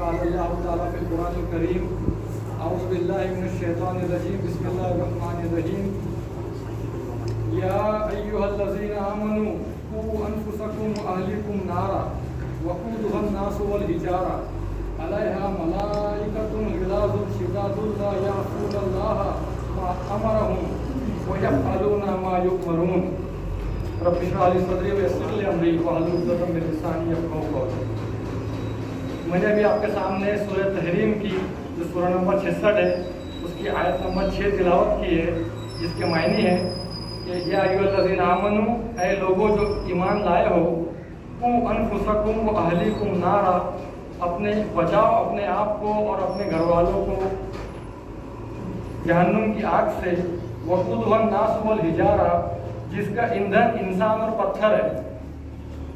قال اللہ تعالیٰ فی القرآن الکریم اعوذ باللہ من الشیطان الرجیم بسم اللہ الرحمن الرحیم یا ایہا الذین آمنوا قوا انفسکم واہلیکم نارا وقودها الناس والحجارہ علیہا ملائکۃ غلاظ شداد لا یعصون اللہ ما امرهم ویفعلون ما یؤمرون رب اشرح لی صدری ویسر لی امری واحلل عقدۃ من لسانی یفقہوا قولی۔ میں نے ابھی آپ کے سامنے سورہ تحریم کی جو سورہ نمبر 66 ہے اس کی آیت نمبر 6 تلاوت کی ہے، جس کے معنی ہے کہ یا ایھا الذین آمنوا، اے لوگوں جو ایمان لائے ہو، قوا انفسکم واہلیکم نارا، اپنے بچاؤ اپنے آپ کو اور اپنے گھر والوں کو جہنم کی آگ سے، وقودها الناس والحجارہ، جس کا ایندھن انسان اور پتھر ہے،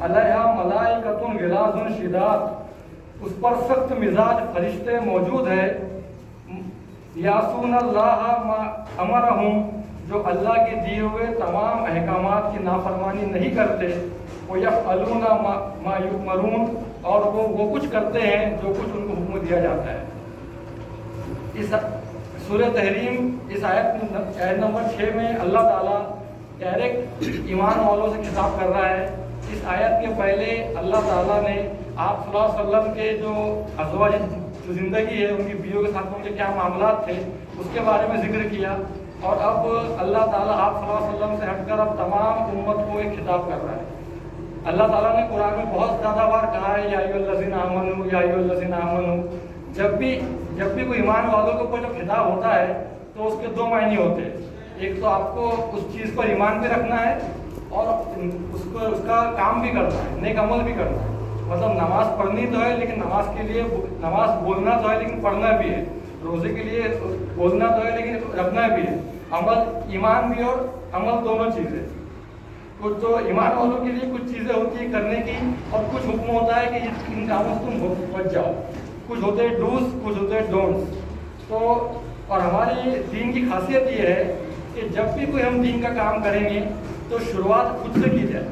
علیہا ملائکۃ غلاظ شداد، اس پر سخت مزاج فرشتے موجود ہیں، یعصون اللہ ما امرہم، جو اللہ کے دیے ہوئے تمام احکامات کی نافرمانی نہیں کرتے، ویفعلون ما یؤمرون، اور وہ کچھ کرتے ہیں جو کچھ ان کو حکم دیا جاتا ہے۔ اس سورہ تحریم اس آیت نمبر 6 میں اللہ تعالیٰ ڈائریکٹ ایمان والوں سے خطاب کر رہا ہے۔ اس آیت کے پہلے اللہ تعالیٰ نے آپ صلی اللہ علیہ وسلم کے جو ازواج جو زندگی ہے، ان کی بیویوں کے ساتھ ان کے کیا معاملات تھے، اس کے بارے میں ذکر کیا، اور اب اللہ تعالیٰ آپ صلی اللہ علیہ وسلم سے ہٹ کر اب تمام امت کو ایک خطاب کر رہا ہے۔ اللہ تعالیٰ نے قرآن میں بہت زیادہ بار کہا ہے یا ایھا الذین آمنوا، یا ایھا الذین آمنوا۔ جب بھی کوئی ایمان والوں کے اوپر جب خطاب ہوتا ہے تو اس کے دو معنی ہوتے ہیں، ایک تو آپ کو اس چیز پر ایمان بھی رکھنا ہے اور اس کا کام بھی کرنا ہے، نیک عمل بھی کرنا ہے۔ مطلب نماز پڑھنی تو ہے، لیکن نماز بولنا تو ہے لیکن پڑھنا بھی ہے، روزے کے لیے بولنا تو ہے لیکن رکھنا بھی ہے۔ عمل، ایمان بھی اور عمل دونوں چیزیں۔ کچھ تو ایمان والوں کے لیے کچھ چیزیں ہوتی ہیں کرنے کی، اور کچھ حکم ہوتا ہے کہ ان کاموں سے تم بچ جاؤ، کچھ ہوتے ہیں ڈوز، کچھ ہوتے ہیں ڈونٹس۔ تو اور ہماری دین کی خاصیت یہ ہے کہ جب بھی کوئی ہم دین کا کام کریں گے تو شروعات خود سے کی جائے،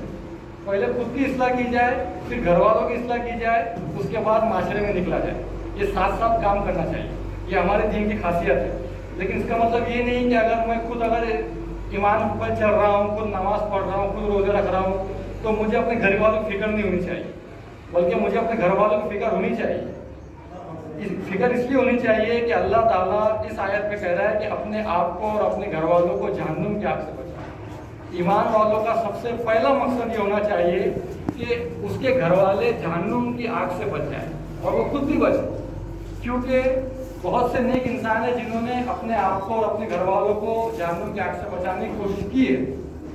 پہلے خود کی اصلاح کی جائے، پھر گھر والوں کی اصلاح کی جائے، اس کے بعد معاشرے میں نکلا جائے۔ یہ ساتھ ساتھ کام کرنا چاہیے، یہ ہمارے دین کی خاصیت ہے۔ لیکن اس کا مطلب یہ نہیں کہ اگر میں خود ایمان پر چل رہا ہوں، خود نماز پڑھ رہا ہوں، خود روزے رکھ رہا ہوں، تو مجھے اپنے گھر والوں کی فکر نہیں ہونی چاہیے، بلکہ مجھے اپنے گھر والوں کی فکر ہونی چاہیے۔ فکر اس لیے ہونی چاہیے کہ اللہ تعالیٰ اس آیت میں کہہ رہا ہے کہ اپنے آپ کو اور اپنے گھر والوں کو جہنم کی آگ سے بچائیں۔ ایمان والوں کا سب سے پہلا مقصد یہ ہونا چاہیے کہ اس کے گھر والے جہنم کی آگ سے بچ جائیں اور وہ خود بھی بچیں، کیونکہ بہت سے نیک انسان ہیں جنہوں نے اپنے آپ کو اور اپنے گھر والوں کو جہنم کی آگ سے بچانے کی کوشش کی ہے،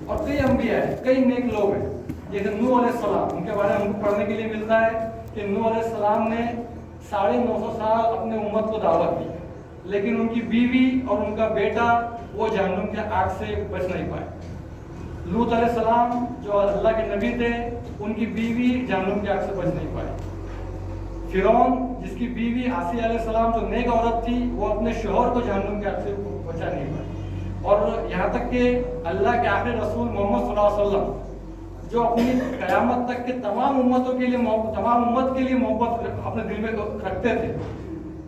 اور کئی انبیاء ہیں، کئی نیک لوگ ہیں، جیسے نوح علیہ السلام، ان کے بارے میں ہم کو پڑھنے کے لیے ملتا ہے کہ نوح علیہ السلام نے 950 سال اپنے امت کو دعوت دی، لیکن ان کی بیوی اور ان کا بیٹا وہ جہنم کی آگ سے بچ نہیں پائے۔ لوط علیہ السلام جو اللہ کے نبی تھے، ان کی بیوی جہنم کی آگ سے بچ نہیں پائے۔ فرعون جس کی بیوی آسیہ علیہ السلام جو نیک عورت تھی، وہ اپنے شوہر کو جہنم کی آگ سے بچا نہیں پائے۔ اور یہاں تک کہ اللہ کے آخری رسول محمد صلی اللہ علیہ وسلم جو اپنی قیامت تک کے تمام امت کے لیے محبت اپنے دل میں رکھتے تھے،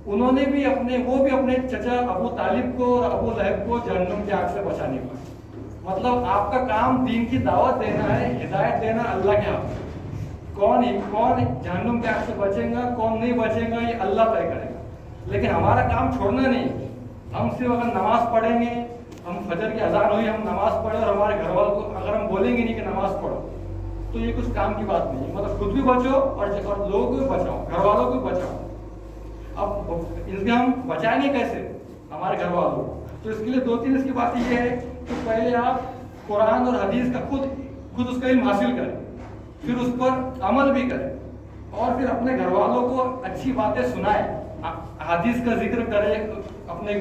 انہوں نے بھی وہ بھی اپنے چچا ابو طالب کو اور ابو لہب کو جہنم کی آگ سے بچا نہیں پائے۔ مطلب آپ کا کام دین کی دعوت دینا ہے، ہدایت دینا اللہ کے ہاتھ میں۔ کون جہنم کی آگ سے بچے گا، کون نہیں بچے گا، یہ اللہ طے کرے گا۔ لیکن ہمارا کام چھوڑنا نہیں، ہم صرف اگر نماز پڑھیں گے، ہم فجر کی اذان ہوئی ہم نماز پڑھیں اور ہمارے گھر والوں کو اگر ہم بولیں گے نہیں کہ نماز پڑھو، تو یہ کچھ کام کی بات نہیں ہے۔ مطلب خود بھی بچو اور لوگوں کو بھی بچاؤ، گھر والوں کو بھی بچاؤ۔ اب اس کے ہم بچائیں گے کیسے ہمارے گھر والوں کو؟ تو اس کے لیے 2-3 اس کی بات یہ ہے کہ پہلے آپ قرآن اور حدیث کا خود اس کا علم حاصل کریں، پھر اس پر عمل بھی کریں، اور پھر اپنے گھر والوں کو اچھی باتیں سنائیں، حدیث کا ذکر کریں، اپنے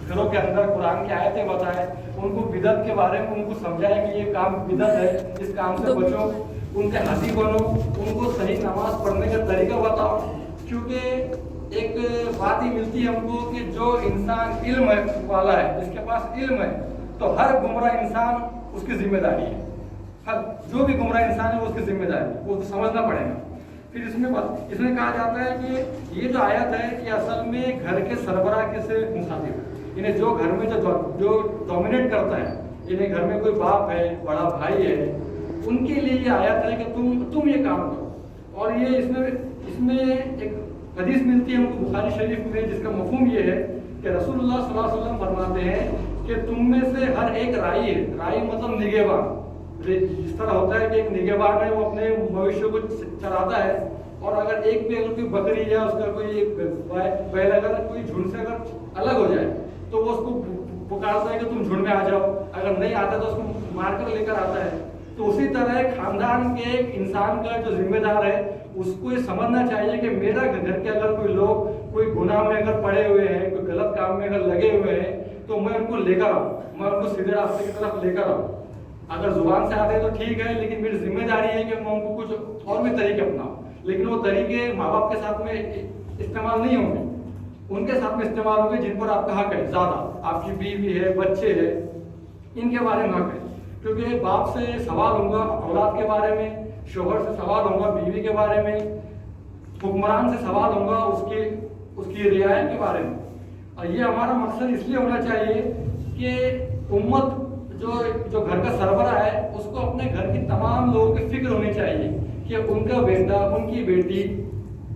گھروں کے اندر قرآن کی آیتیں بتائیں، ان کو بدعت کے بارے میں ان کو سمجھائیں کہ یہ کام بدعت ہے، اس کام سے بچو، ان کے حاضی بنو، ان کو صحیح نماز پڑھنے کا طریقہ بتاؤ۔ کیونکہ ایک بات ہی ملتی ہے ہم کو کہ جو انسان علم والا ہے، جس کے پاس علم ہے، تو ہر گمراہ انسان اس کی ذمہ داری ہے، جو بھی گمراہ انسان ہے وہ اس کی ذمہ داری ہے، وہ سمجھنا پڑے گا۔ پھر اس میں کہا جاتا ہے کہ یہ جو آیت ہے یہ اصل میں گھر کے سربراہ کے سے مخاطب ہے، یعنی جو گھر میں جو ڈومینیٹ کرتا ہے، یعنی گھر میں کوئی باپ ہے، بڑا بھائی ہے، ان کے لیے یہ آیت ہے کہ تم یہ کام کرو. اور یہ اس میں ایک حدیث ملتی ہے ہم کو بخاری شریف میں، جس کا مفہوم یہ ہے کہ رسول اللہ صلی اللہ علیہ وسلم فرماتے ہیں کہ تم میں سے ہر ایک رائی ہے، رائی مطلب نگہبان. جس طرح ہوتا ہے کہ ایک نگہبان ہے وہ اپنے مویشیوں کو چراتا ہے، اور اگر ایک پہ اگر کوئی بکری یا اس کا کوئی بیل اگر کوئی جھنڈ سے اگر الگ ہو جائے تو وہ اس کو پکارتا ہے کہ تم جھنڈ میں آ جاؤ، اگر نہیں آتا تو اس کو مار کر لے کر آتا ہے. تو اسی طرح خاندان کے ایک انسان کا جو ذمہ دار ہے اس کو یہ سمجھنا چاہیے کہ میرا گھر کے اگر کوئی لوگ کوئی گناہ میں اگر پڑے ہوئے ہیں، کوئی غلط کام میں اگر لگے ہوئے ہیں تو میں ان کو لے کر آؤں، میں ان کو سیدھے راستے کی طرف لے کر آؤں. اگر زبان سے آتے ہیں تو ٹھیک ہے، لیکن میری ذمہ داری ہے کہ میں ان کو کچھ اور بھی طریقے اپناؤں. لیکن وہ طریقے ماں باپ کے ساتھ میں استعمال نہیں ہوں گے، ان کے ساتھ میں استعمال ہوں گے جن پر آپ کا حق ہے زیادہ. آپ کی بیوی ہے، بچے ہیں، ان کے بارے میں حق ہے، کیونکہ باپ سے سوال ہوں گا اولاد کے بارے میں، شوہر سے سوال ہوں گا بیوی کے بارے میں، حکمران سے سوال ہوں گا اس کی رعایت کے بارے میں. اور یہ ہمارا مقصد اس لیے ہونا چاہیے کہ امت جو گھر کا سربراہ ہے اس کو اپنے گھر کی تمام لوگوں کی فکر ہونی چاہیے کہ ان کا بیٹا، ان کی بیٹی،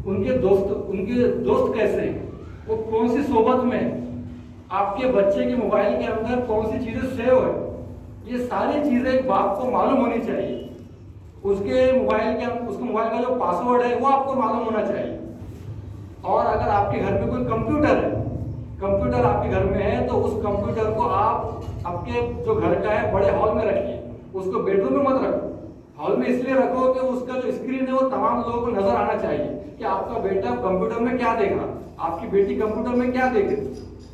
ان کے دوست کیسے ہیں، وہ کون سی صحبت میں، آپ کے بچے کے موبائل کے اندر کون سی چیزیں سیو ہے، یہ ساری چیزیں ایک باپ کو معلوم ہونی چاہیے. اس کے موبائل کا جو پاسورڈ ہے وہ آپ کو معلوم ہونا چاہیے. اور اگر آپ کے گھر میں کوئی کمپیوٹر آپ کے گھر میں ہے تو اس کمپیوٹر کو آپ کے جو گھر کا ہے بڑے ہال میں رکھیے، اس کو بیڈ روم میں مت رکھو. ہال میں اس لیے رکھو کہ اس کا جو اسکرین ہے وہ تمام لوگوں کو نظر آنا چاہیے کہ آپ کا بیٹا کمپیوٹر میں کیا دیکھ رہا، آپ کی بیٹی کمپیوٹر میں کیا دیکھ رہی.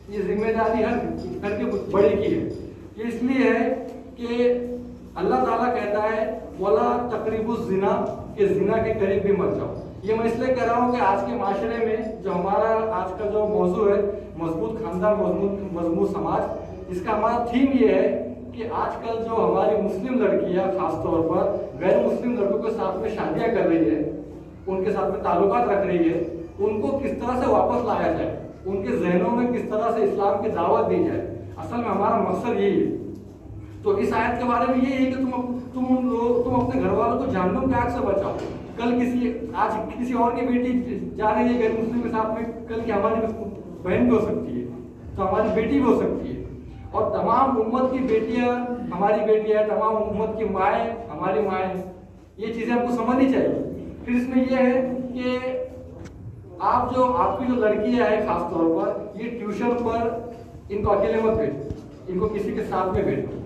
یہ ذمہ داری ہر گھر کے بڑے کی ہے. یہ اس لیے ہے کہ اللہ تعالیٰ کہتا ہے وَلَا تَقْرِبُوا الزِّنَا، کہ زنا کے قریب بھی مت جاؤ. یہ میں اس لیے کہہ رہا ہوں کہ آج کے معاشرے میں جو ہمارا آج کا جو موضوع ہے مضبوط خاندان مضبوط سماج، اس کا ہمارا تھیم یہ ہے کہ آج کل جو ہماری مسلم لڑکیاں خاص طور پر غیر مسلم لڑکوں کے ساتھ میں شادیاں کر رہی ہے، ان کے ساتھ میں تعلقات رکھ رہی ہے، ان کو کس طرح سے واپس لایا جائے، ان کے ذہنوں میں کس طرح سے اسلام کی دعوت دی جائے. اصل میں ہمارا مقصد یہی ہے. تو اس آیت کے بارے میں یہ ہے کہ تم اپنے گھر والوں کو جہنم کے آگ سے بچاؤ. کل آج کسی اور کی بیٹی جا رہی ہے غیر مسلم کے ساتھ میں، کل کی ہماری بہن بھی ہو سکتی ہے، تو ہماری بیٹی بھی ہو سکتی ہے. اور تمام امت کی بیٹیاں ہماری بیٹیاں، تمام امت کی مائیں ہماری مائیں. یہ چیزیں ہم کو سمجھنی چاہیے. پھر اس میں یہ ہے کہ آپ کی جو لڑکیاں ہیں خاص طور پر، یہ ٹیوشن پر ان کو اکیلے مت بھیجو، ان کو کسی کے ساتھ میں بھیجو.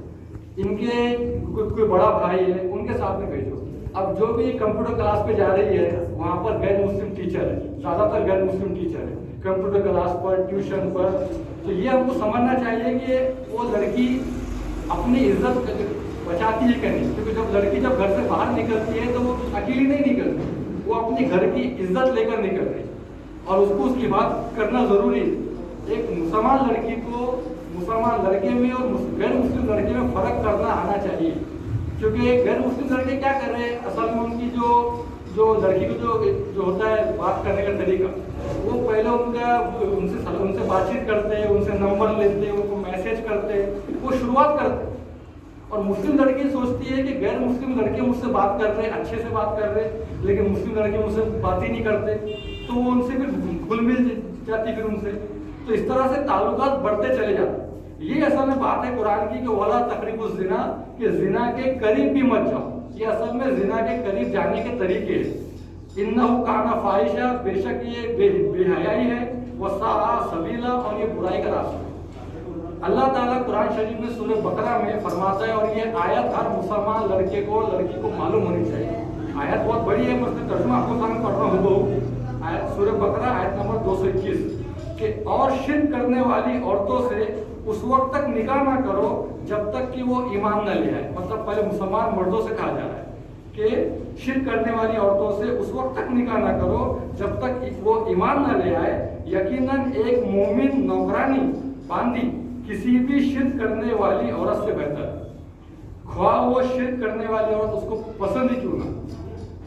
ان کے کوئی بڑا بھائی ہے ان کے ساتھ میں بھیجو. اب جو بھی کمپیوٹر کلاس پہ جا رہی ہے وہاں پر غیر مسلم ٹیچر ہے، زیادہ تر غیر مسلم ٹیچر ہے کمپیوٹر کلاس پر، ٹیوشن پر. تو یہ ہم کو سمجھنا چاہیے کہ وہ لڑکی اپنی عزت بچاتی ہے کہ نہیں، کیونکہ لڑکی جب گھر سے باہر نکلتی ہے تو وہ اکیلی نہیں نکلتی، وہ اپنی گھر کی عزت لے کر نکل رہی ہے اور اس کو اس کی بات کرنا ضروری ہے. ایک مسلمان لڑکی کو مسلمان لڑکے میں اور غیر مسلم لڑکے میں فرق کرنا آنا چاہیے. کیونکہ غیر مسلم لڑکے کیا کر رہے ہیں، اصل میں ان کی جو لڑکی کو جو ہوتا ہے بات کرنے کا طریقہ، وہ پہلے ان سے بات چیت کرتے ہیں، ان سے نمبر لیتے ہیں، ان کو میسج کرتے ہیں، وہ شروعات کرتے ہیں. اور مسلم لڑکی سوچتی ہے کہ غیر مسلم لڑکے مجھ سے بات کر رہے ہیں، اچھے سے بات کر رہے ہیں، لیکن مسلم لڑکے مجھ سے بات ہی نہیں کرتے، تو وہ ان سے پھر گھل مل جاتی پھر ان سے. تو اس طرح سے تعلقات بڑھتے چلے جاتے. یہ اصل میں بات ہے قرآن کی کہ وَلَا تَقْرِبُوا الزِّنَا، کہ زنا کے قریب بھی مت جاؤ. یہ اصل میں زنا کے قریب جانے کے طریقے ہیں. اِنَّهُ كَانَ فَاحِشًا، بے شک یہ بے حیائی ہے، وَسَاءَ سَبِيلًا، اور یہ برائی کا راستہ. اللہ تعالیٰ قرآن شریف میں سورہ بقرہ میں فرماتا ہے، اور یہ آیت ہر مسلمان لڑکے کو لڑکی کو معلوم ہونی چاہیے. آیت بہت بڑی ہے، میں اس کا ترجمہ آپ کو سامنے پڑھ رہا ہوں. سورہ بقرہ آیت نمبر 221 کہ اور شرک کرنے والی عورتوں سے اس وقت تک نکاح نہ کرو جب تک کہ وہ ایمان نہ لے آئے. مطلب پہلے مسلمان مردوں سے کہا جا رہا ہے کہ شرک کرنے والی عورتوں سے اس وقت تک نکاح نہ کرو جب تک وہ ایمان نہ لے آئے. یقیناً ایک مومن نوکرانی باندھی کسی بھی شرک کرنے والی عورت سے بہتر ہے، خواہ وہ شرک کرنے والی عورت اس کو پسند ہی کیوں نہ.